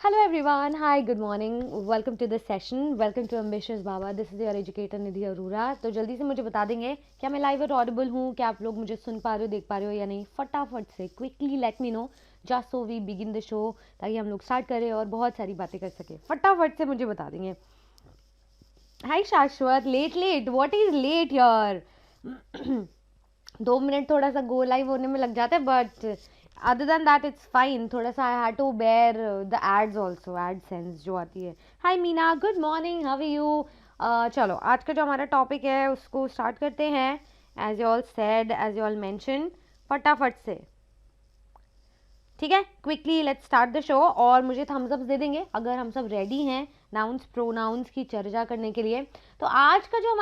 Hello everyone. Hi, good morning. Welcome to this session. Welcome to Ambitious Baba. This is your educator निधि अरोरा. तो जल्दी से मुझे बता देंगे क्या मैं लाइव और ऑडिबल हूँ, क्या आप लोग मुझे सुन पा रहे हो, देख पा रहे हो या नहीं. फटाफट से quickly let me know just so we begin the show, ताकि हम लोग स्टार्ट करें और बहुत सारी बातें कर सकें. फटाफट से मुझे बता देंगे. हाय शाश्वत, लेट व्हाट इज लेट यार. 2 मिनट थोड़ा सा गो लाइव होने में लग जाता है, but other than that it's fine. थोड़ा सा I had to bear the ads also, ad sense जो आती है. Hi Meena, good morning, how are you. चलो आज का जो हमारा टॉपिक है उसको स्टार्ट करते हैं. As you all said, as you all mention, फटाफट से. ठीक है, quickly let's start the show. और मुझे थम्स अप दे देंगे अगर हम सब रेडी हैं नाउन्स प्रोनाउंस की चर्चा करने के लिए. तो आज का जो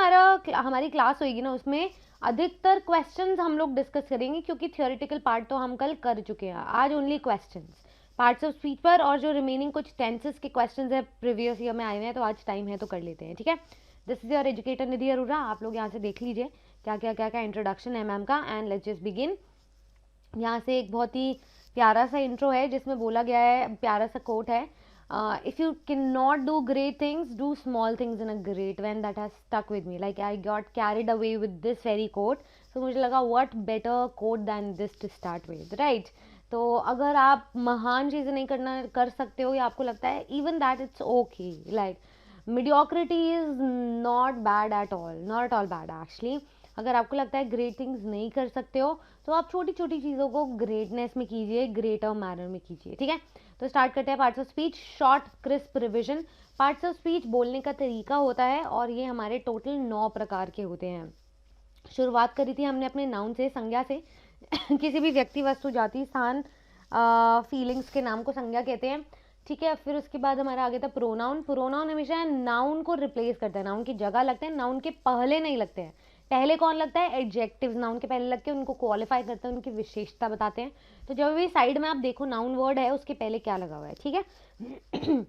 हमारी क्लास होगी ना, उसमें अधिकतर क्वेश्चंस हम लोग डिस्कस करेंगे, क्योंकि थियोरेटिकल पार्ट तो हम कल कर चुके हैं. आज only questions, parts of speech पर, और जो रिमेनिंग कुछ टेंसेस के क्वेश्चंस है प्रीवियस ईयर में आए हुए हैं, तो आज टाइम है तो कर लेते हैं. ठीक है, दिस इज योर एजुकेटर निधि अरोरा. आप लोग यहाँ से देख लीजिए क्या इंट्रोडक्शन है मैम का, एंड लेट्स जस्ट बिगिन. यहाँ से एक बहुत ही प्यारा सा इंट्रो है जिसमें बोला गया है, प्यारा सा कोट है, if you can not do great things, do small things in a great one. That has stuck with me, like I got carried away with this very quote. तो मुझे लगा what better quote than this to start with, right. तो अगर आप महान चीज़ें नहीं कर सकते हो, या आपको लगता है even that it's okay, like mediocrity is not bad at all, not at all bad actually. अगर आपको लगता है ग्रेट थिंग्स नहीं कर सकते हो, तो आप छोटी छोटी चीज़ों को ग्रेटनेस में कीजिए, ग्रेटर मैनर में कीजिए. ठीक है, तो स्टार्ट करते हैं. Parts of speech, short crisp revision. Parts of speech बोलने का तरीका होता है, और ये हमारे टोटल 9 प्रकार के होते हैं. शुरुआत करी थी हमने अपने नाउन से, संज्ञा से. किसी भी व्यक्ति, वस्तु, जाति, स्थान, फीलिंग्स के नाम को संज्ञा कहते हैं. ठीक है, फिर उसके बाद हमारा आगे था प्रोनाउन. प्रोनाउन हमेशा नाउन को रिप्लेस करता है, नाउन की जगह लगते हैं, नाउन के पहले नहीं लगते हैं. पहले कौन लगता है? एडजेक्टिव्स नाउन के पहले लगते हैं, उनको क्वालिफाई करते हैं, उनकी विशेषता बताते हैं. तो जब भी साइड में आप देखो नाउन वर्ड है, उसके पहले क्या लगा हुआ है. ठीक है.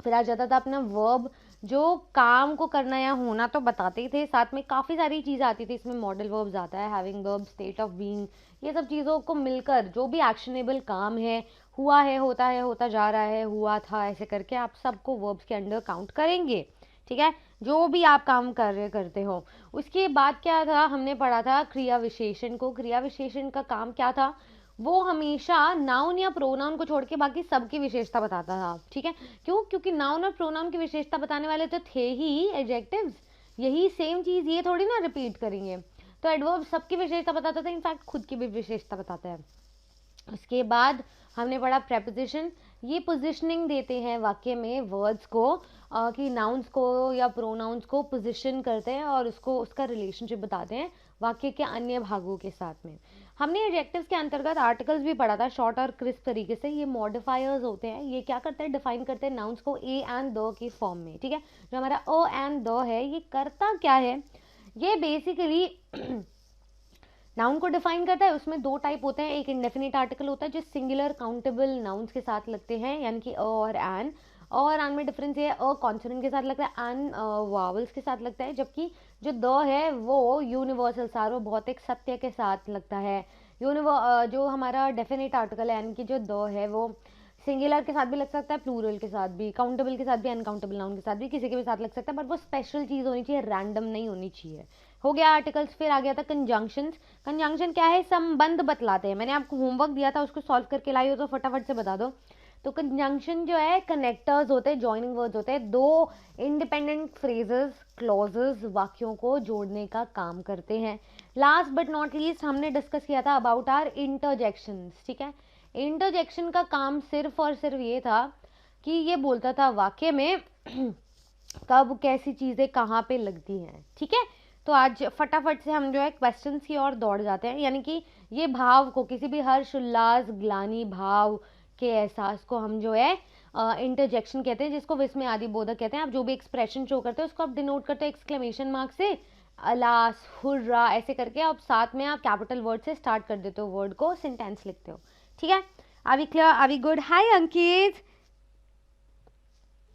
फिर आ जाता था अपना वर्ब, जो काम को करना या होना तो बताते ही थे, साथ में काफ़ी सारी चीज़ें आती थी इसमें. मॉडल वर्ब्स आता है, having verb, state of being. ये सब चीज़ों को मिलकर जो भी एक्शनेबल काम है, हुआ है, होता जा रहा है, हुआ था, ऐसे करके आप सबको वर्ब्स के अंडर काउंट करेंगे. ठीक है, जो भी आप काम करते हो. उसके बाद क्या था, हमने पढ़ा था क्रिया विशेषण को. क्रिया विशेषण का काम क्या था? वो हमेशा नाउन या प्रोनाउन को छोड़ के बाकी सबकी विशेषता बताता था. ठीक है, क्यों? क्योंकि नाउन और प्रोनाउन की विशेषता बताने वाले तो थे ही एडजेक्टिव्स. यही सेम चीज़ ये थोड़ी ना रिपीट करेंगे. तो एडवर्ब सबकी विशेषता बताता था, इनफैक्ट खुद की भी विशेषता बताता है. उसके बाद हमने पढ़ा प्रेपोजिशन. ये पोजिशनिंग देते हैं वाक्य में वर्ड्स को, कि नाउन्स को या प्रोनाउंस को पोजिशन करते हैं और उसका रिलेशनशिप बताते हैं वाक्य के अन्य भागों के साथ में. हमने एडजेक्टिव्स के अंतर्गत आर्टिकल्स भी पढ़ा था शॉर्ट और क्रिस्प तरीके से. ये मॉडिफायर्स होते हैं. ये क्या करते हैं? डिफाइन करते हैं नाउन्स को A and the key form में. ठीक है, जो हमारा अ एंड द है, ये करता क्या है? ये बेसिकली नाउन को डिफाइन करता है. उसमें 2 टाइप होते हैं. एक इंडेफिनिट आर्टिकल होता है जो सिंगुलर काउंटेबल नाउन्स के साथ लगते हैं, यानी कि अ और एन. और एन में डिफरेंस ये है, अ कॉन्सोनेंट के साथ लगता है, एन वावल्स के साथ लगता है. जबकि जो द है वो यूनिवर्सल सार्वभौतिक सत्य के साथ लगता है. जो हमारा डेफिनेट आर्टिकल है, यानी कि जो द है, वो सिंगुलर के साथ भी लग सकता है, प्लूरल के साथ भी, काउंटेबल के साथ भी, अनकाउंटेबल नाउन के साथ भी, किसी के भी साथ लग सकता है. बट वो स्पेशल चीज़ होनी चाहिए, रैंडम नहीं होनी चाहिए. हो गया आर्टिकल्स. फिर आ गया था कंजंक्शंस. कंजंक्शन क्या है? संबंध बतलाते हैं. मैंने आपको होमवर्क दिया था, उसको सॉल्व करके लाई हो तो फटाफट से बता दो. तो कंजंक्शन जो है, कनेक्टर्स होते हैं, जॉइनिंग वर्ड्स होते हैं. 2 इंडिपेंडेंट फ्रेजेस, क्लॉजेस, वाक्यों को जोड़ने का काम करते हैं. लास्ट बट नॉट लीस्ट हमने डिस्कस किया था अबाउट आर इंटरजेक्शंस. ठीक है, इंटरजेक्शन का काम सिर्फ और सिर्फ ये था कि ये बोलता था वाक्य में कब कैसी चीज़ें कहाँ पे लगती हैं. ठीक है, तो आज फटाफट से हम जो है क्वेश्चंस की ओर दौड़ जाते हैं. यानी कि ये भाव को, किसी भी हर्ष, उल्लास, ग्लानि भाव के एहसास को हम जो है इंटरजेक्शन कहते हैं, जिसको विस्मय आदि बोधक कहते हैं. आप जो भी एक्सप्रेशन शो करते हो उसको आप डिनोट करते हो एक्सक्लेमेशन मार्क से, अलास, हुर्रा, ऐसे करके. आप साथ में आप कैपिटल वर्ड से स्टार्ट कर देते हो वर्ड को, सेंटेंस लिखते हो. ठीक है, are we clear? Are we good? Hi Ankit.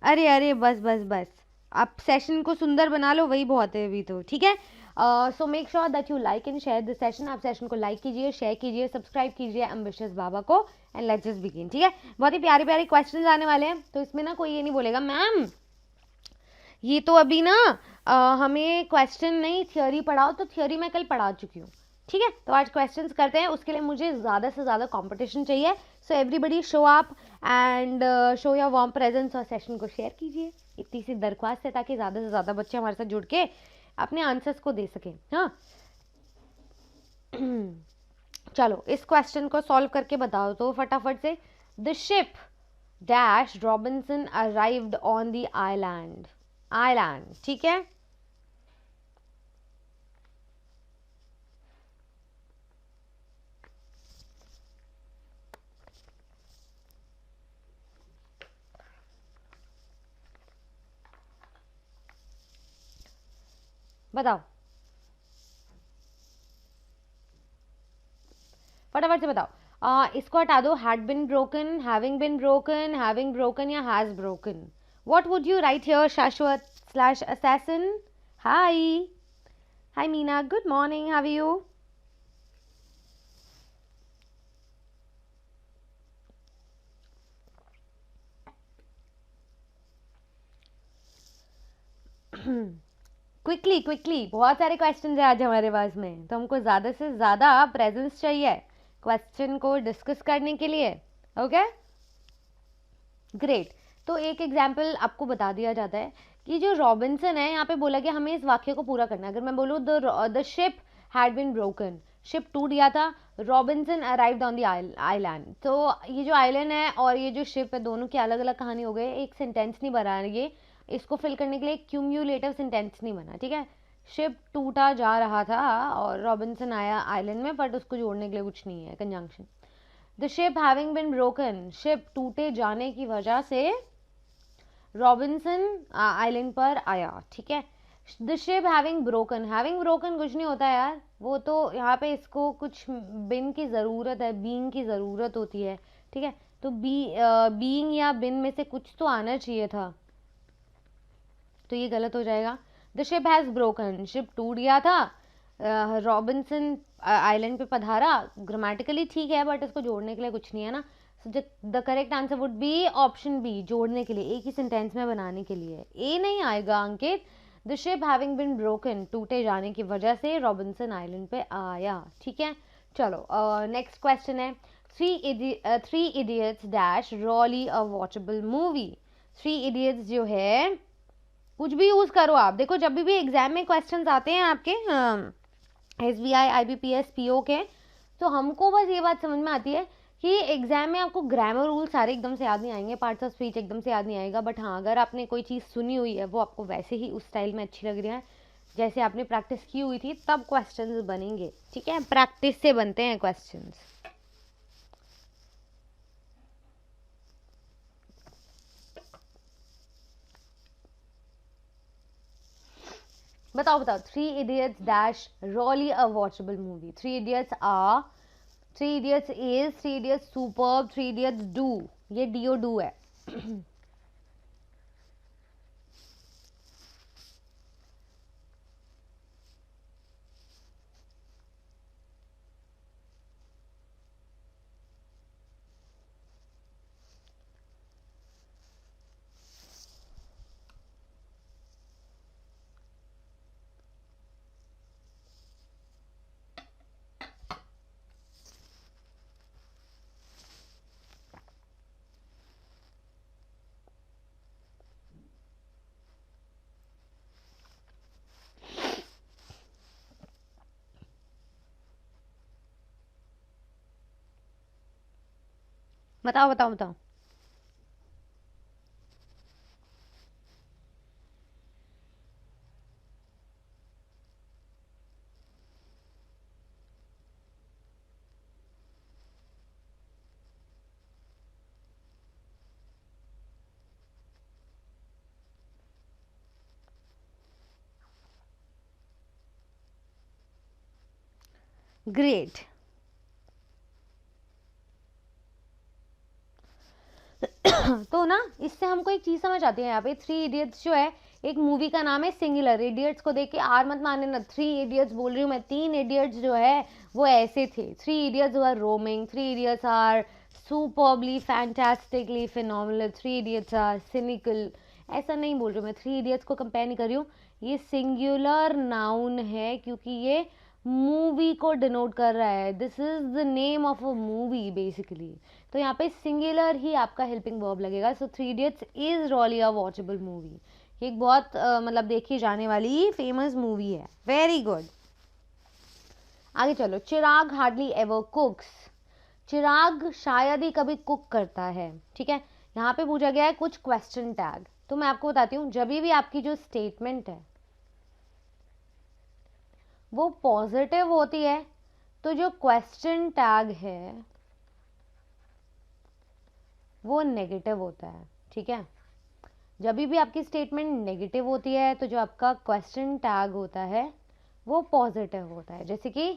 अरे अरे, बस बस बस, आप सेशन को सुंदर बना लो, वही बहुत है अभी तो. ठीक है, so make sure that you like and share this session. आप सेशन को लाइक कीजिए, शेयर कीजिए, सब्सक्राइब कीजिए एम्बिशियस बाबा को, एंड लेट्स जस्ट बिगिन. ठीक है, बहुत ही प्यारे प्यारे क्वेश्चंस आने वाले हैं, तो इसमें ना कोई ये नहीं बोलेगा मैम ये तो अभी ना हमें क्वेश्चन नहीं थ्योरी पढ़ाओ, तो थ्योरी मैं कल पढ़ा चुकी हूँ. ठीक है, तो आज क्वेश्चंस करते हैं, उसके लिए मुझे ज़्यादा से ज़्यादा कंपटीशन चाहिए. So everybody show up and show your warm presence और सेशन को शेयर कीजिए. इतनी सी दरख्वास्त है ताकि ज़्यादा से ज़्यादा बच्चे हमारे साथ जुड़ के अपने आंसर्स को दे सकें. हाँ चलो इस क्वेश्चन को सॉल्व करके बताओ तो फटाफट से. The ship dash Robinson arrived on the island. Island, ठीक है. बताओ फटाफट से बताओ. इसको हटा दो. Had been broken, having broken या has broken. What would you write here Shashwat slash assassin. Hi hi Meena, good morning, how are you. Quickly बहुत सारे क्वेश्चन है आज हमारे पास में, तो हमको ज़्यादा से ज़्यादा प्रेजेंस चाहिए क्वेश्चन को डिस्कस करने के लिए. Okay great. तो एक एग्जाम्पल आपको बता दिया जाता है कि जो रॉबिन्सन है, यहाँ पे बोला कि हमें इस वाक्य को पूरा करना है. अगर मैं बोलूँ the ship had been broken, ship टूट गया था, Robinson arrived on the island. तो ये जो आइलैंड है और ये जो शिप है, दोनों की अलग अलग कहानी हो गई. एक सेंटेंस नहीं बना ये, इसको फिल करने के लिए क्यूम्युलेटिव सेंटेंस नहीं बना. ठीक है, शिप टूटा जा रहा था और रॉबिन्सन आया आइलैंड में, बट उसको जोड़ने के लिए कुछ नहीं है conjunction. The ship having been broken, ship टूटे जाने की वजह से रॉबिन्सन आइलैंड पर आया. ठीक है, द शिप हैविंग ब्रोकन कुछ नहीं होता यार, वो तो यहाँ पे इसको कुछ बिन की ज़रूरत है, बीइंग की ज़रूरत होती है. ठीक है, तो बीइंग या बिन में से कुछ तो आना चाहिए था, तो ये गलत हो जाएगा. The ship has broken, ship टूट गया था, रॉबिन्सन आइलैंड पे पधारा. ग्रामेटिकली ठीक है, बट इसको जोड़ने के लिए कुछ नहीं है ना. The correct answer would be option B, जोड़ने के लिए, एक ही सेंटेंस में बनाने के लिए. ए नहीं आएगा Ankit. The ship having been broken, टूटे जाने की वजह से रॉबिन्सन आइलैंड पे आया. ठीक है, चलो नेक्स्ट क्वेश्चन है. Three Idiots dash really a watchable movie. Three idiots जो है, कुछ भी यूज करो आप. देखो जब भी एग्जाम में क्वेश्चंस आते हैं आपके SBI IBPS PO के, तो हमको बस ये बात समझ में आती है कि एग्जाम में आपको ग्रामर रूल सारे एकदम से याद नहीं आएंगे, पार्ट्स ऑफ स्पीच एकदम से याद नहीं आएगा. बट हाँ, अगर आपने कोई चीज़ सुनी हुई है, वो आपको वैसे ही उस स्टाइल में अच्छी लग रही है जैसे आपने प्रैक्टिस की हुई थी, तब क्वेश्चंस बनेंगे. ठीक है, प्रैक्टिस से बनते हैं क्वेश्चंस. बताओ. Three Idiots dash really a watchable movie. Three Idiots are, Three Idiots is, Three Idiots superb, Three Idiots do. ये डीओ डू है. बताओ. ग्रेट. तो ना इससे हमको एक चीज़ समझ आती है. यहाँ पे थ्री इडियट्स जो है, एक मूवी का नाम है सिंगुलर। इडियट्स को देख के आर मत माने ना, 3 इडियट्स बोल रही हूँ मैं। 3 इडियट्स जो है वो ऐसे थे। 3 Idiots are roaming, 3 Idiots are superbly fantastically phenomenal, 3 Idiots are cynical. ऐसा नहीं बोल रही हूँ मैं, 3 इडियट्स को कंपेयर नहीं कर रही हूँ। ये सिंगुलर नाउन है क्योंकि ये मूवी को डिनोट कर रहा है। This is the name of a movie basically. तो यहाँ पे सिंगुलर ही आपका हेल्पिंग वर्ब लगेगा। सो 3 idiots is really a watchable movie. एक बहुत मतलब देखी जाने वाली फेमस मूवी है। Very good. आगे चलो। चिराग हार्डली एवर कुक्स। चिराग शायद ही कभी कुक करता है। ठीक है, यहाँ पे पूछा गया है कुछ क्वेश्चन टैग। तो मैं आपको बताती हूँ, जब भी आपकी जो स्टेटमेंट है वो पॉजिटिव होती है तो जो क्वेश्चन टैग है वो नेगेटिव होता है। ठीक है, जब भी आपकी स्टेटमेंट नेगेटिव होती है तो जो आपका क्वेश्चन टैग होता है वो पॉजिटिव होता है। जैसे कि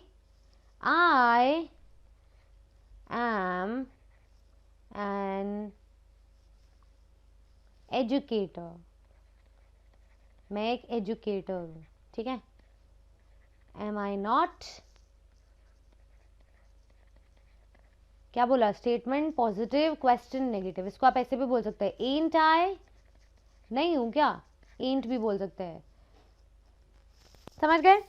आई एम एन एजुकेटर, मैं एक एजुकेटर हूँ। ठीक है, एम आई नॉट, क्या बोला, स्टेटमेंट पॉजिटिव, क्वेश्चन नेगेटिव। इसको आप ऐसे भी बोल सकते हैं, एंट आई, नहीं हूं क्या, एंट भी बोल सकते हैं। समझ गए?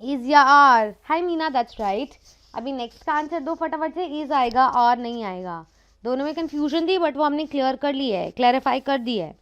इज या are. Hi Meena, that's right. अभी नेक्स्ट का आंसर दो फटाफट से। इज आएगा, आर नहीं आएगा। दोनों में कंफ्यूजन थी बट वो हमने क्लियर कर ली है, क्लैरिफाई कर दी है।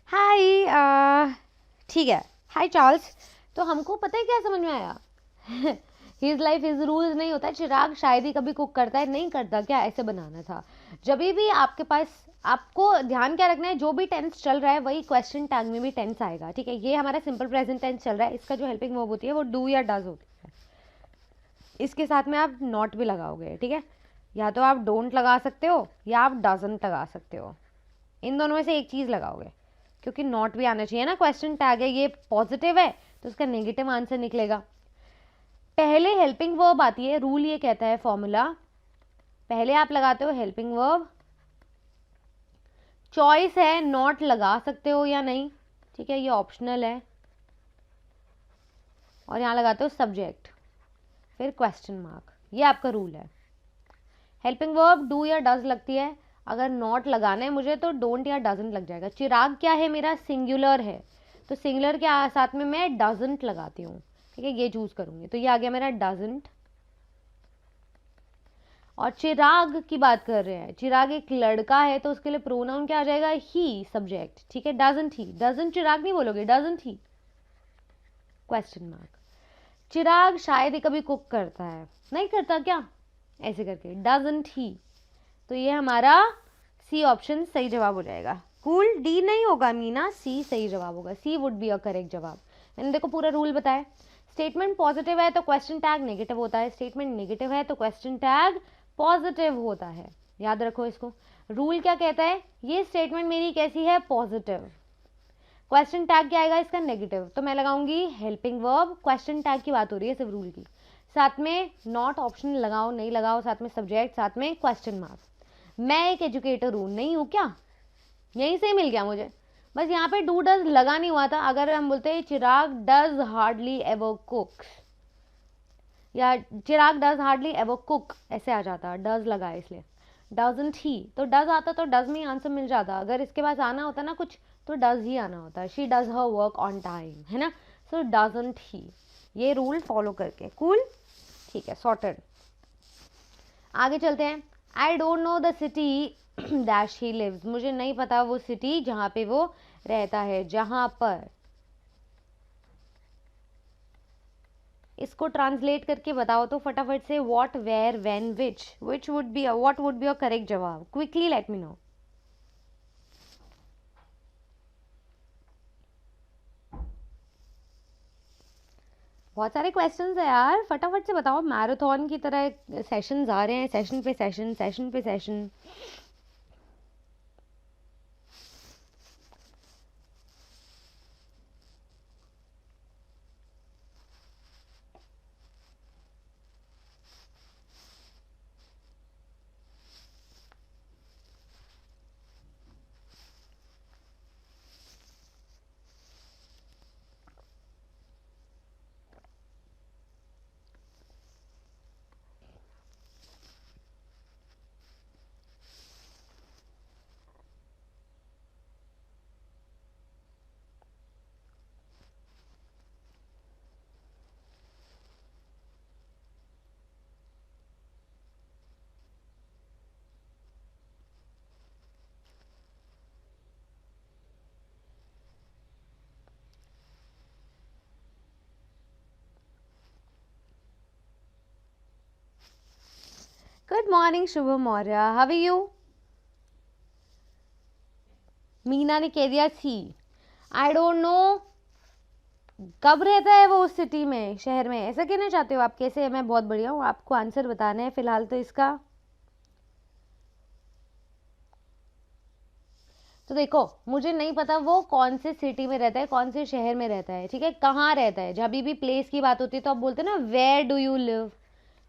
हाय, ठीक है। हाय चार्ल्स। तो हमको पता है क्या समझ में आया? हिज लाइफ हिज रूल्स नहीं होता है। चिराग शायद ही कभी कुक करता है, नहीं करता क्या, ऐसे बनाना था। जब भी आपके पास, आपको ध्यान क्या रखना है, जो भी टेंस चल रहा है वही क्वेश्चन टैग में भी टेंस आएगा। ठीक है, ये हमारा सिंपल प्रेजेंट टेंस चल रहा है, इसका जो हेल्पिंग वर्ब होती है वो डू या डज होती है। इसके साथ में आप नॉट भी लगाओगे। ठीक है, या तो आप डोंट लगा सकते हो या आप डजंट लगा सकते हो, इन दोनों में से एक चीज़ लगाओगे, क्योंकि नॉट भी आना चाहिए ना। क्वेश्चन टैग है, ये पॉजिटिव है तो उसका नेगेटिव आंसर निकलेगा। पहले हेल्पिंग वर्ब आती है, रूल ये कहता है, फॉर्मूला, पहले आप लगाते हो हेल्पिंग वर्ब। चॉइस है, नॉट लगा सकते हो या नहीं। ठीक है, ये ऑप्शनल है। और यहाँ लगाते हो सब्जेक्ट, फिर क्वेश्चन मार्क। ये आपका रूल है। हेल्पिंग वर्ब डू या डज लगती है, अगर नॉट लगाना है मुझे तो डोंट या डजंट लग जाएगा। चिराग क्या है मेरा, सिंगुलर है, तो सिंगुलर के साथ में मैं डजंट लगाती हूँ। ठीक है, ये चूज करूंगी, तो ये आ गया मेरा डजंट। और चिराग की बात कर रहे हैं, चिराग एक लड़का है तो उसके लिए प्रोनाउन क्या आ जाएगा, ही, सब्जेक्ट। ठीक है, डजंट ही, डजंट चिराग नहीं बोलोगे, डजंट ही, क्वेश्चन मार्क। चिराग शायद ही कभी कुक करता है, नहीं करता क्या, ऐसे करके डजंट ही। तो ये हमारा सी ऑप्शन सही जवाब हो जाएगा। कूल, डी नहीं होगा मीना, सी सही जवाब होगा। सी वुड बी अ करेक्ट जवाब। मैंने देखो पूरा रूल बताया। स्टेटमेंट पॉजिटिव है तो क्वेश्चन टैग नेगेटिव होता है, स्टेटमेंट नेगेटिव है तो क्वेश्चन टैग पॉजिटिव होता है। याद रखो इसको। रूल क्या कहता है, ये स्टेटमेंट मेरी कैसी है, पॉजिटिव, क्वेश्चन टैग क्या आएगा इसका, नेगेटिव, तो मैं लगाऊंगी हेल्पिंग वर्ब। क्वेश्चन टैग की बात हो रही है सिर्फ रूल की, साथ में नॉट ऑप्शन लगाओ नहीं लगाओ, साथ में सब्जेक्ट, साथ में क्वेश्चन मार्क। मैं एक एजुकेटर हूँ, नहीं हूँ क्या, यहीं से ही मिल गया मुझे। बस यहाँ पे डू डज लगा नहीं हुआ था। अगर हम बोलते हैं चिराग डज हार्डली एवर कुक्स, या चिराग डज हार्डली एवर कुक, ऐसे आ जाता, डज लगा इसलिए। डजंट ही, तो डज आता तो डज में आंसर मिल जाता, अगर इसके पास आना होता ना कुछ तो डज ही आना होता. She does her work on time, है ना. सो डजंट ही, ये रूल फॉलो करके. कूल, ठीक है, सॉर्टेड. आगे चलते हैं. I don't know the city dash he lives, मुझे नहीं पता वो सिटी जहाँ पे वो रहता है. जहाँ पर, इसको ट्रांसलेट करके बताओ तो फटाफट से. What, where, when, which would be, what would be your correct जवाब. Quickly let me know. बहुत सारे क्वेश्चंस है यार, फटाफट से बताओ. मैराथन की तरह सेशंस आ रहे हैं, सेशन पे सेशन, सेशन पे session. Good morning Shubham Maurya, how are you. Meena ने कह दिया सी. आई डोंट नो, कब रहता है वो उस सिटी में, शहर में, ऐसा कहना चाहते हो आप. कैसे है, मैं बहुत बढ़िया हूँ, आपको आंसर बताना है फिलहाल तो इसका. तो देखो, मुझे नहीं पता वो कौन से सिटी में रहता है, कौन से शहर में रहता है, ठीक है, कहाँ रहता है. जब भी प्लेस की बात होती है तो आप बोलते हैं ना वेयर डू यू लिव,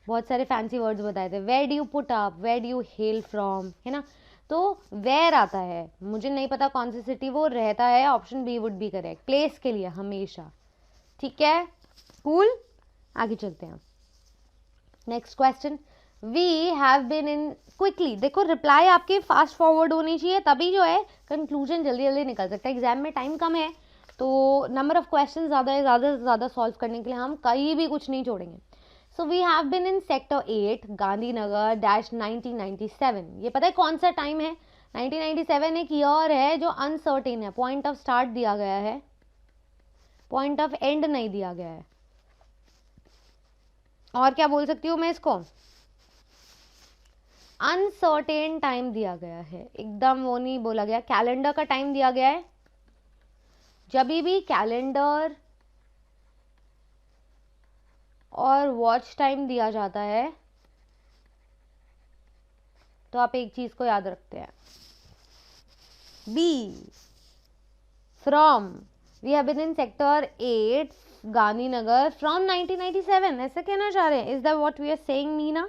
बहुत सारे फैंसी वर्ड्स बताए थे. Where do you put up, where do you hail from, है ना. तो वेयर आता है, मुझे नहीं पता कौन सी सिटी वो रहता है. Option B would be correct, place के लिए हमेशा. ठीक है, कूल. आगे चलते हैं. Next question. We have been in, quickly देखो, रिप्लाई आपके फास्ट फॉरवर्ड होनी चाहिए, तभी जो है कंक्लूजन जल्दी जल्दी निकल सकता है. एग्जाम में टाइम कम है तो नंबर ऑफ क्वेश्चन ज़्यादा है, ज़्यादा से ज़्यादा सॉल्व करने के लिए हम कहीं भी कुछ नहीं छोड़ेंगे. So we have been in sector 8 Gandhinagar dash 1997. ये पता है कौन सा टाइम है. 1997 एक ईयर है जो अनसर्टेन है. पॉइंट ऑफ स्टार्ट दिया गया है, पॉइंट ऑफ एंड नहीं दिया गया है. और क्या बोल सकती हूँ मैं इसको, अनसर्टेन टाइम दिया गया है, एकदम वो नहीं बोला गया. कैलेंडर का टाइम दिया गया है. जब भी कैलेंडर और वॉच टाइम दिया जाता है तो आप एक चीज को याद रखते हैं. Be, from, we have been in sector 8 Gandhinagar from 1997, ऐसा कहना चाह रहे हैं. Is that what we are saying Meena.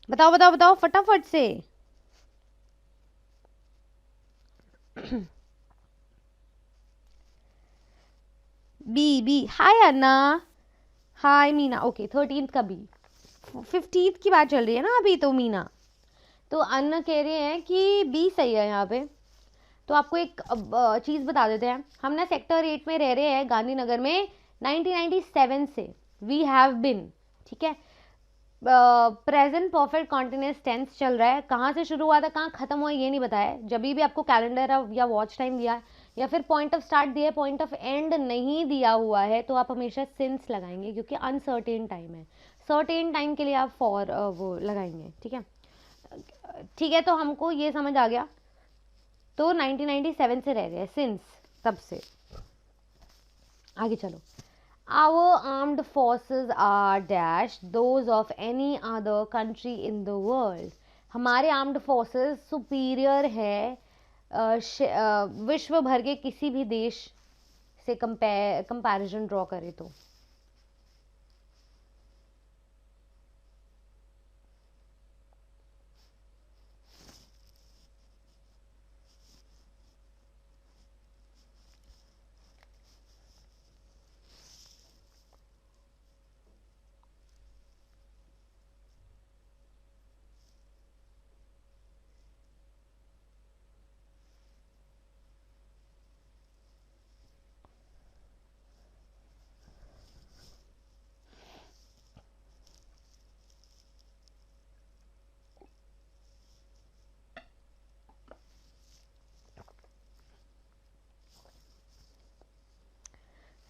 बताओ बताओ बताओ फटाफट से. B, B. Hi Anna, hi Meena. Okay, 13th का बी. 15th की बात चल रही है ना अभी तो मीना. तो अन्ना कह रहे हैं कि बी सही है यहाँ पे. तो आपको एक चीज़ बता देते हैं, हम ना सेक्टर 8 में रह रहे हैं गांधीनगर में 1997 से, वी हैव बिन, ठीक है। प्रेजेंट परफेक्ट कॉन्टिन्यूस टेंस चल रहा है, कहाँ से शुरू हुआ था कहाँ खत्म हुआ ये नहीं बताया है। जब भी आपको कैलेंडर या वॉच टाइम दिया है या फिर पॉइंट ऑफ स्टार्ट दिया है, पॉइंट ऑफ एंड नहीं दिया हुआ है, तो आप हमेशा सिंस लगाएंगे, क्योंकि अनसर्टेन टाइम है। सर्टेन टाइम के लिए आप फॉर वो लगाएंगे, ठीक है। ठीक है, तो हमको ये समझ आ गया। तो 1997 से रह रहे हैं, सिंस, तब से। आगे चलो। Our armed forces are dash those of any other country in the world. हमारे आर्म्ड फोर्सेस सुपीरियर है विश्व भर के किसी भी देश से कंपैरिजन ड्रॉ करे तो।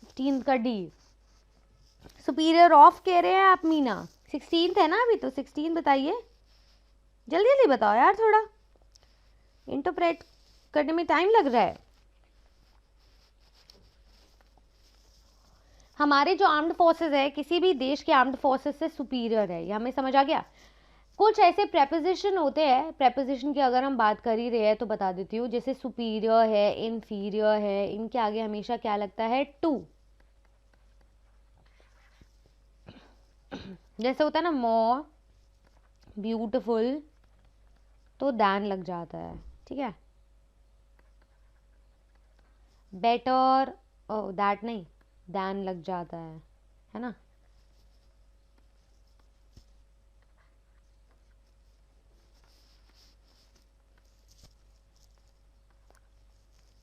फिफ्टीन का डी, सुपीरियर ऑफ कह रहे हैं आप मीना। 16 है ना अभी, तो 16 बताइए, जल्दी जल्दी बताओ यार, थोड़ा इंटरप्रेट करने में टाइम लग रहा है। हमारे जो आर्म्ड फोर्सेस है किसी भी देश के आर्म्ड फोर्सेस से सुपीरियर है, ये हमें समझ आ गया। कुछ ऐसे प्रेपोजिशन होते हैं, प्रेपोजिशन की अगर हम बात कर ही रहे हैं तो बता देती हूँ, जैसे सुपीरियर है, इन्फीरियर है, इनके आगे हमेशा क्या लगता है, टू। जैसे होता है ना मोर ब्यूटिफुल, तो दैन लग जाता है, ठीक है। बेटर, ओ दैट नहीं, दैन लग जाता है ना।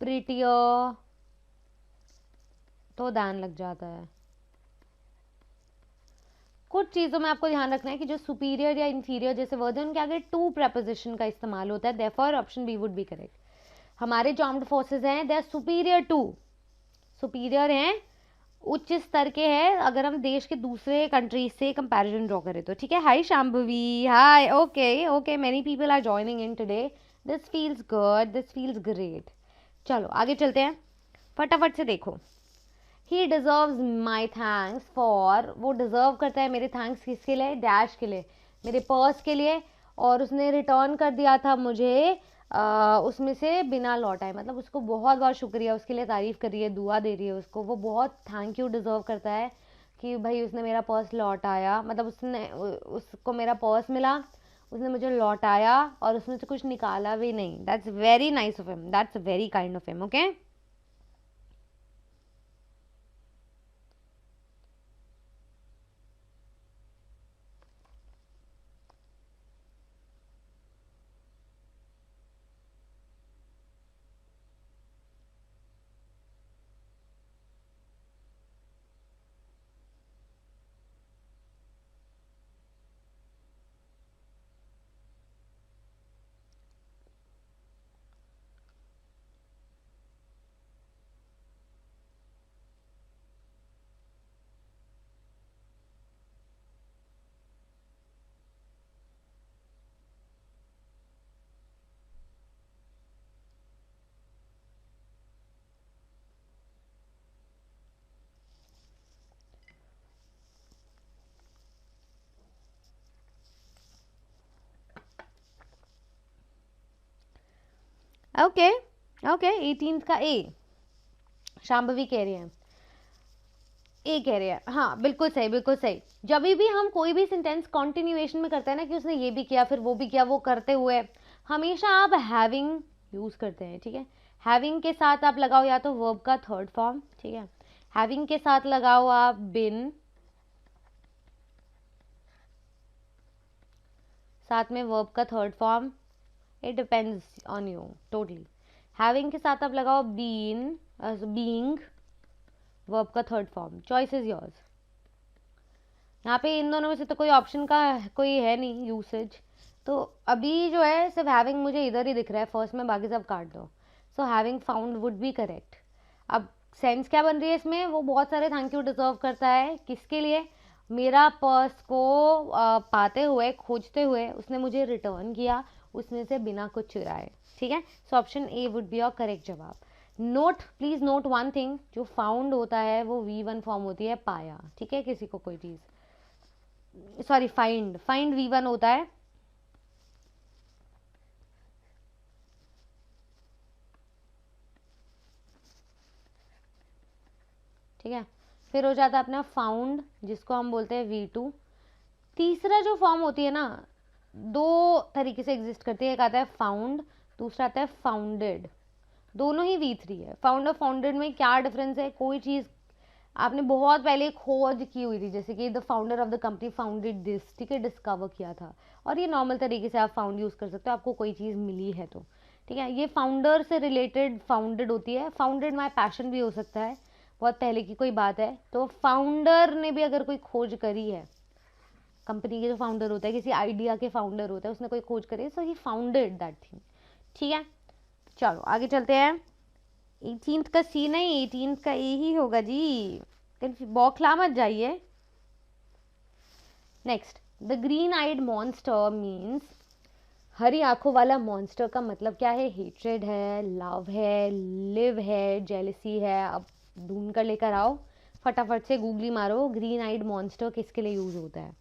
प्रिटियर, तो दैन लग जाता है। कुछ चीज़ों में आपको ध्यान रखना है कि जो सुपीरियर या इंफीरियर जैसे वर्ड है उनके आगे टू प्रेपोजिशन का इस्तेमाल होता है, therefore option B would be correct. हमारे जो आर्म्ड फोर्सेज हैं they are superior to, superior हैं, उच्च स्तर के हैं अगर हम देश के दूसरे कंट्रीज से कंपैरिजन ड्रॉ करें तो, ठीक है। Hi Shambhavi, hi, okay okay, many people are joining in today, this feels good, this feels great. चलो आगे चलते हैं, फटाफट से देखो। He deserves my thanks for, वो डिजर्व करता है मेरे थैंक्स किसके लिए, डैश के लिए, मेरे पर्स के लिए, और उसने रिटर्न कर दिया था मुझे उसमें से बिना लौटाए, मतलब उसको बहुत बहुत शुक्रिया, उसके लिए तारीफ़ कर रही है, दुआ दे रही है उसको, वो बहुत थैंक यू डिज़र्व करता है कि भाई उसने मेरा पर्स लौटाया, मतलब उसने उसको मेरा पर्स मिला, उसने मुझे लौटाया और उसमें से कुछ निकाला भी नहीं। That's very nice of him, that's very kind of him, okay. Okay okay, 18 का ए शाम्भवी कह रही है, ए कह रहे हैं, हाँ बिल्कुल सही बिल्कुल सही। जब भी हम कोई भी सेंटेंस कॉन्टिन्यूएशन में करते हैं ना कि उसने ये भी किया फिर वो भी किया, वो करते हुए हमेशा आप हैविंग यूज करते हैं, ठीक है। हैविंग के साथ आप लगाओ या तो वर्ब का थर्ड फॉर्म, ठीक है, हैविंग के साथ लगाओ आप बिन, साथ में वर्ब का third form, it depends on you totally. Having के साथ आप लगाओ बीन, बीइंग, वर्ब का third form. Choice is yours. यहाँ पे इन दोनों में से तो कोई ऑप्शन का कोई है नहीं यूसेज, तो अभी जो है सिर्फ हैविंग मुझे इधर ही दिख रहा है फर्स्ट में, बाकी सब काट दो। So having found would be correct. अब सेंस क्या बन रही है इसमें, वो बहुत सारे थैंक यू डिजर्व करता है। किसके लिए? मेरा पर्स को पाते हुए, खोजते हुए उसने मुझे रिटर्न किया, उसमें से बिना कुछ चुराए। ठीक है, so option A would be your correct जवाब। Note, please note one thing, जो फाउंड होता है वो V1 फॉर्म होती है पाया। ठीक है, किसी को कोई चीज, सॉरी फाइंड, फाइंड V1 होता है। ठीक है, फिर हो जाता है अपना फाउंड, जिसको हम बोलते हैं V2। तीसरा जो फॉर्म होती है ना, दो तरीके से एग्जिस्ट करती है, एक आता है फाउंड, दूसरा आता है फाउंडेड। दोनों ही V3 है। फाउंड और फाउंडेड में क्या डिफरेंस है? कोई चीज़ आपने बहुत पहले खोज की हुई थी, जैसे कि the founder of the company founded this, ठीक है, डिस्कवर किया था। और ये नॉर्मल तरीके से आप फाउंड यूज़ कर सकते हो, आपको कोई चीज़ मिली है तो। ठीक है, ये फाउंडर से रिलेटेड फाउंडेड होती है। फाउंडेड माई पैशन भी हो सकता है, बहुत पहले की कोई बात है, तो फाउंडर ने भी अगर कोई खोज करी है, कंपनी के जो फाउंडर होता है, किसी आइडिया के फाउंडर होता है, उसने कोई खोज करी, सो ही फाउंडेड दैट थिंग। ठीक है, चलो आगे चलते हैं। 18th का सी नहीं, 18th का ए ही होगा जी, बौखला मत जाइए। Next, the green eyed monster means, हरी आंखों वाला मॉन्स्टर का मतलब क्या है? हेट्रेड है, लव है, लिव है, जेलसी है। अब ढूंढ कर लेकर आओ, फटाफट से गूगली मारो, ग्रीन आइड मॉन्स्टर किसके लिए यूज होता है।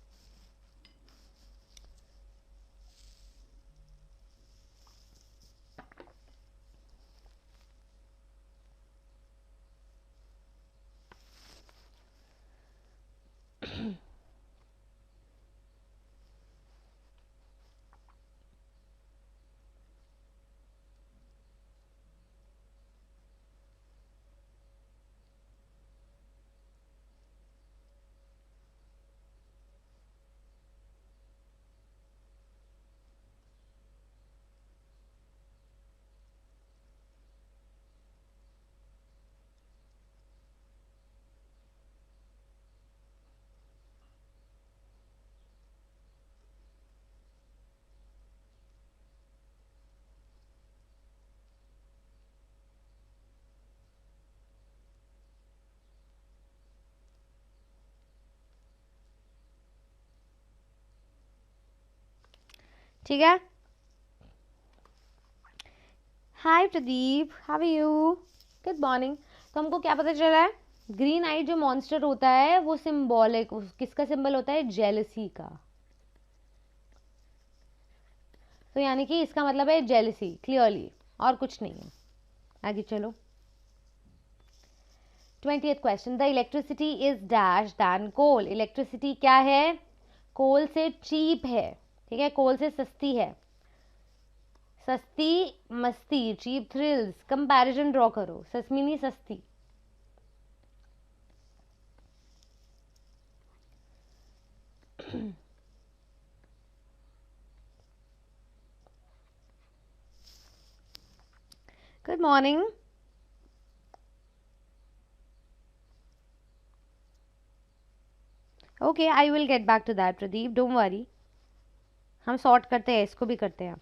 ठीक है, hi Pradeep, how are you, good morning. तो हमको क्या पता चला है? ग्रीन आई जो मॉन्स्टर होता है वो सिंबॉलिक, किसका सिंबल होता है? जेलसी का। तो यानी कि इसका मतलब है जेलसी, क्लियरली, और कुछ नहीं है। आगे चलो। 20th question, the electricity is dash than coal. Electricity क्या है? कोल से चीप है। ठीक है, कोल से सस्ती है। सस्ती मस्ती, चीप थ्रिल्स, कंपैरिजन ड्रॉ करो, सस्मिनी सस्ती। Good morning. Okay, I will get back to that Pradeep, don't worry, हम सॉर्ट करते हैं, इसको भी करते हैं।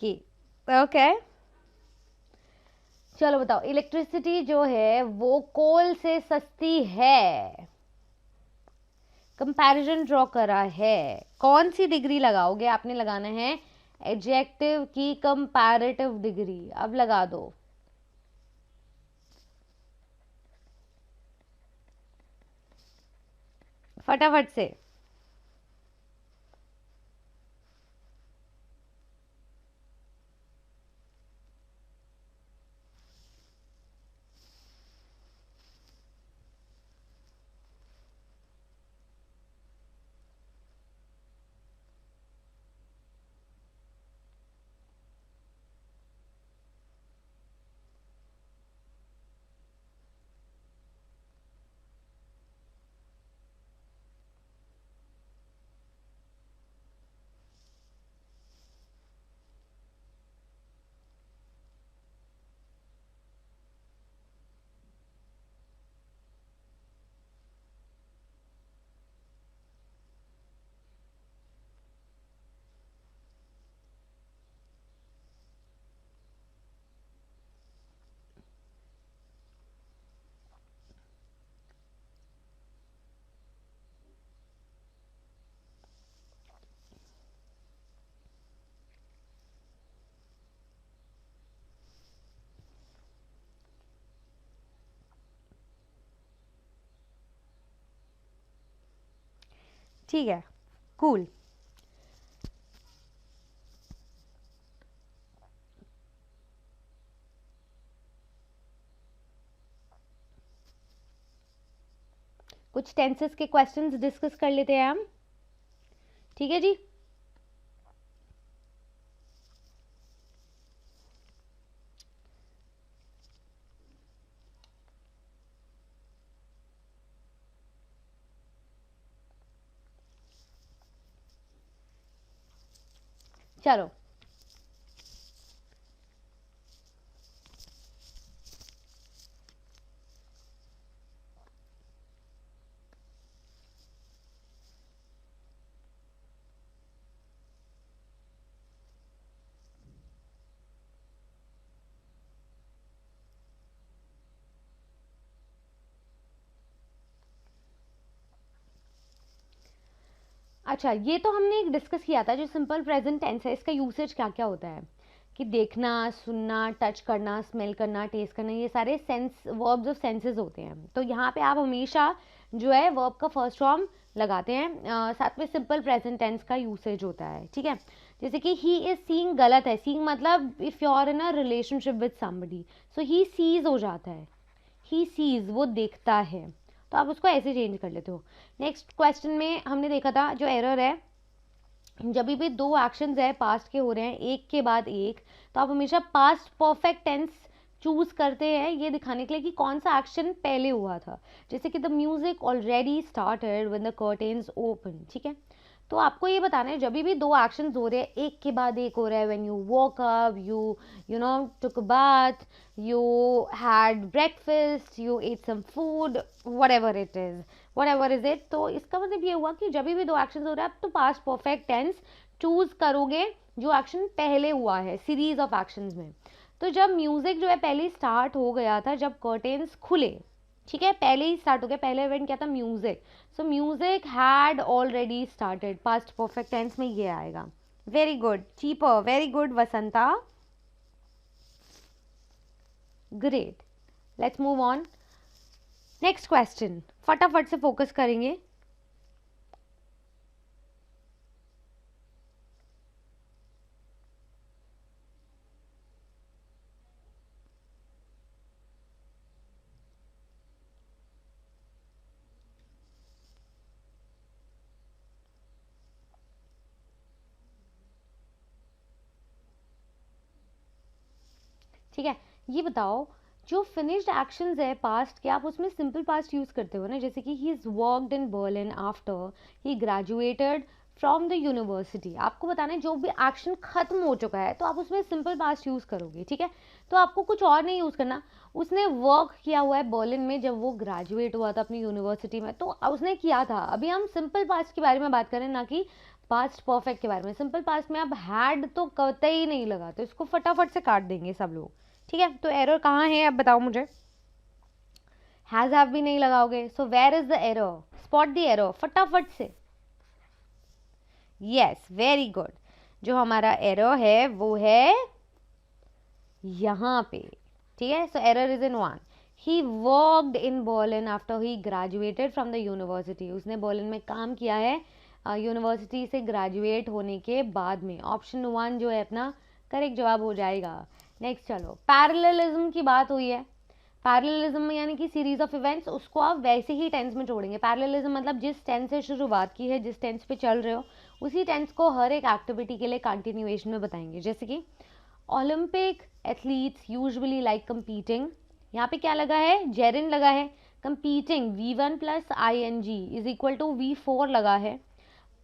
की ओके, चलो बताओ, इलेक्ट्रिसिटी जो है वो कोल से सस्ती है, कंपैरिजन ड्रॉ करा है। कौन सी डिग्री लगाओगे? आपने लगाना है एडजेक्टिव की कंपैरेटिव डिग्री। अब लगा दो, फटाफट से। ठीक है, कूल। कुछ टेंसेस के क्वेश्चंस डिस्कस कर लेते हैं हम, ठीक है जी। चलो, अच्छा ये तो हमने एक डिस्कस किया था, जो सिंपल प्रेजेंट टेंस है इसका यूसेज क्या क्या होता है, कि देखना, सुनना, टच करना, स्मेल करना, टेस्ट करना, ये सारे सेंस वर्ब्स ऑफ सेंसेस होते हैं। तो यहाँ पे आप हमेशा जो है वर्ब का फर्स्ट फॉर्म लगाते हैं, साथ में सिंपल प्रेजेंट टेंस का यूसेज होता है, ठीक है। जैसे कि ही इज सीइंग गलत है, सीइंग मतलब if you are in a relationship with somebody, so he sees हो जाता है, ही सीज वो देखता है, तो आप उसको ऐसे चेंज कर लेते हो। नेक्स्ट क्वेश्चन में हमने देखा था जो एरर है, जब भी दो एक्शंस है पास्ट के हो रहे हैं एक के बाद एक, तो आप हमेशा पास्ट परफेक्ट टेंस चूज करते हैं ये दिखाने के लिए कि कौन सा एक्शन पहले हुआ था। जैसे कि the music already started when the curtains open, ठीक है। तो आपको ये बताना है जब भी दो एक्शंस हो रहे हैं एक के बाद एक हो रहा है, when you walk up, you know took a bath, you had breakfast, you ate some food, whatever it is, whatever is it, तो इसका मतलब ये हुआ कि जब भी दो एक्शन हो रहे हैं आप तो पास्ट परफेक्ट टेंस चूज करोगे जो एक्शन पहले हुआ है सीरीज ऑफ एक्शंस में। तो जब म्यूजिक जो है पहले स्टार्ट हो गया था, जब कर्टेन्स खुले, ठीक है, पहले ही स्टार्ट हो गया, पहले इवेंट क्या था, music, so music had already started, past perfect tense में ये आएगा। वेरी गुड चीपर, very good Vasantha, great. Let's move on, next question, फटाफट से फोकस करेंगे। ठीक है, ये बताओ जो फिनिश्ड एक्शंस है पास्ट के, आप उसमें सिंपल पास्ट यूज करते हो ना, जैसे कि he is worked in Berlin after he graduated from the university, आपको बताना है जो भी एक्शन खत्म हो चुका है तो आप उसमें सिंपल पास्ट यूज करोगे, ठीक है। तो आपको कुछ और नहीं यूज करना, उसने वर्क किया हुआ है बर्लिन में जब वो ग्रेजुएट हुआ था अपनी यूनिवर्सिटी में, तो उसने किया था। अभी हम सिंपल पास्ट के बारे में बात करें, ना कि पास्ट परफेक्ट के बारे में। सिंपल पास्ट में आप हैड तो कतई ही नहीं लगा, तो इसको फटाफट से काट देंगे सब लोग, ठीक है। तो एरर कहाँ है अब बताओ मुझे, हैज हैव भी नहीं लगाओगे, so where is the error, spot the error फटाफट से। यस वेरी गुड, जो हमारा एरर है वो है यहाँ पे, ठीक है। So error is in one, he worked in Berlin after he graduated from the university, उसने बर्लिन में काम किया है यूनिवर्सिटी से ग्रेजुएट होने के बाद में। ऑप्शन वन जो है अपना करेक्ट जवाब हो जाएगा। नेक्स्ट चलो, पैरेललिज्म की बात हुई है, पैरेललिज्म यानी कि सीरीज ऑफ इवेंट्स, उसको आप वैसे ही टेंस में जोड़ेंगे। पैरेललिज्म मतलब जिस टेंस से शुरुआत की है, जिस टेंस पे चल रहे हो, उसी टेंस को हर एक एक्टिविटी के लिए कंटिन्यूएशन में बताएंगे। जैसे कि Olympic athletes usually like competing, यहाँ पे क्या लगा है, जेरिन लगा है। Competing V1 plus ING is equal to V4 लगा है।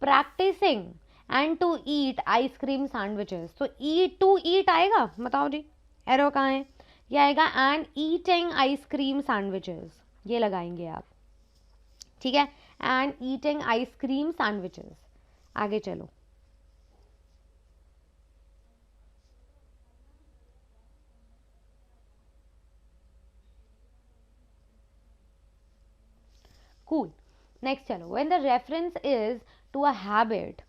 Practising and to eat ice cream sandwiches, तो ईट टू ईट आएगा, बताओ जी एरो कहाँ है, ये आएगा एंड ईटिंग आइसक्रीम सैंडविचेस, ये लगाएंगे आप, ठीक है, एंड ईटिंग आइसक्रीम सैंडविचेस। आगे चलो, कूल। नेक्स्ट चलो, when the reference is to a habit,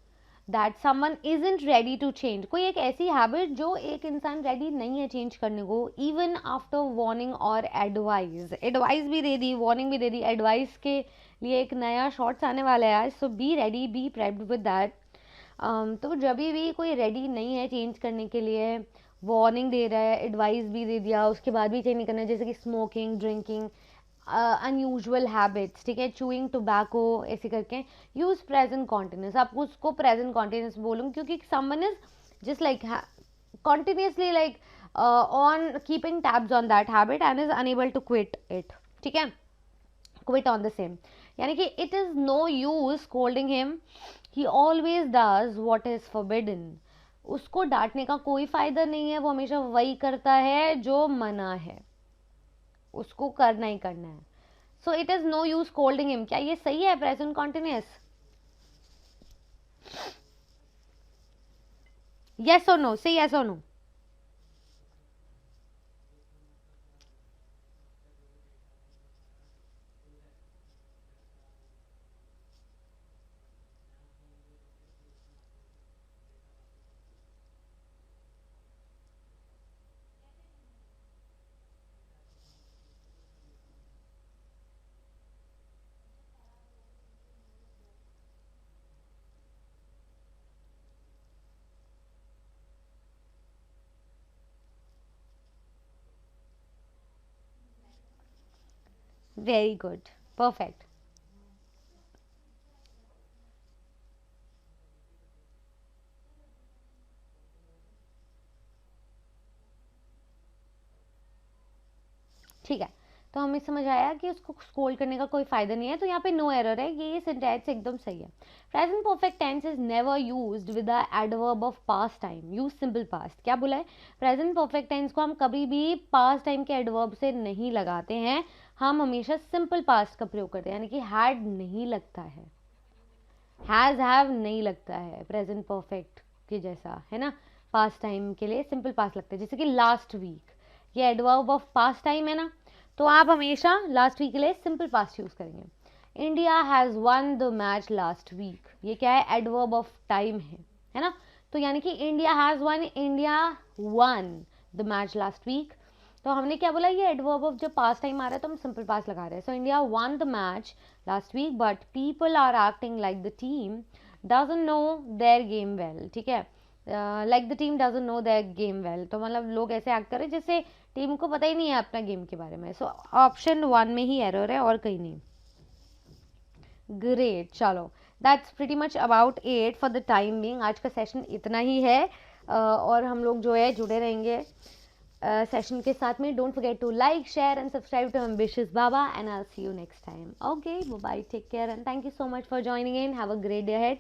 that someone isn't ready to change, कोई एक ऐसी हैबिट जो एक इंसान रेडी नहीं है चेंज करने को, इवन आफ्टर वार्निंग और एडवाइस, एडवाइस भी दे दी, वार्निंग भी दे दी, एडवाइस के लिए एक नया शॉर्ट्स आने वाला है आज, so be ready, be prepped with that. तो जब भी कोई रेडी नहीं है चेंज करने के लिए, वार्निंग दे रहा है, एडवाइस भी दे दिया, उसके बाद भी चेंज नहीं करना है, जैसे कि स्मोकिंग, ड्रिंकिंग, अनयूजुअल हैबिट्स, ठीक है, चूइंग टोबैको, ऐसे करके यूज प्रेजेंट कॉन्टिन्यूस। आप उसको प्रेजेंट कॉन्टिन्यूस बोलूँ क्योंकि someone is just like continuously like on keeping tabs on that habit and is unable to quit it, ठीक है, quit on the same, यानी कि it is no use scolding him, he always does what is forbidden, उसको डांटने का कोई फायदा नहीं है, वो हमेशा वही करता है जो मना है, उसको करना ही करना है। So it is no use scolding him, क्या ये सही है present continuous? yes or no, say yes or no. Very good, perfect. ठीक है, तो हमें समझ आया कि उसको स्कोल्ड करने का कोई फायदा नहीं है, तो यहाँ पे नो एरर है, ये सेंटेंस एकदम सही है। Present perfect tense is never used with the adverb of past time, use simple past. क्या बोला है? प्रेजेंट परफेक्ट टेंस को हम कभी भी पास्ट टाइम के एडवर्ब से नहीं लगाते हैं, हम हमेशा सिंपल पास्ट का प्रयोग करते हैं, यानी कि हैड नहीं लगता है, हैज हैव नहीं लगता है प्रेजेंट परफेक्ट के जैसा, है ना। पास्ट टाइम के लिए सिंपल पास्ट लगता है, जैसे कि लास्ट वीक, ये एडवर्ब ऑफ पास्ट टाइम है ना, तो आप हमेशा लास्ट वीक के लिए सिंपल पास्ट यूज करेंगे। India has won the match last week, ये क्या है? एडवर्ब ऑफ टाइम है ना, तो यानी कि India has won, India won the match last week, तो हमने क्या बोला? ये एडवर्ब ऑफ जब पास्ट टाइम आ रहा है तो हम सिंपल पास्ट लगा रहे हैं। So India won the match last week but people are acting like the team doesn't know their game well, ठीक है, like the team doesn't know their game well, तो मतलब लोग ऐसे एक्ट कर रहे हैं जैसे टीम को पता ही नहीं है अपना गेम के बारे में। सो ऑप्शन वन में ही एरर है और कहीं नहीं। ग्रेट, चलो that's pretty much about it for the time being. आज का सेशन इतना ही है, और हम लोग जो है जुड़े रहेंगे सेशन के साथ में। Don't forget to like, share and subscribe to Ambitious Baba, and I will see you next time. Okay, bye, take care and thank you so much for joining in, have a great day ahead.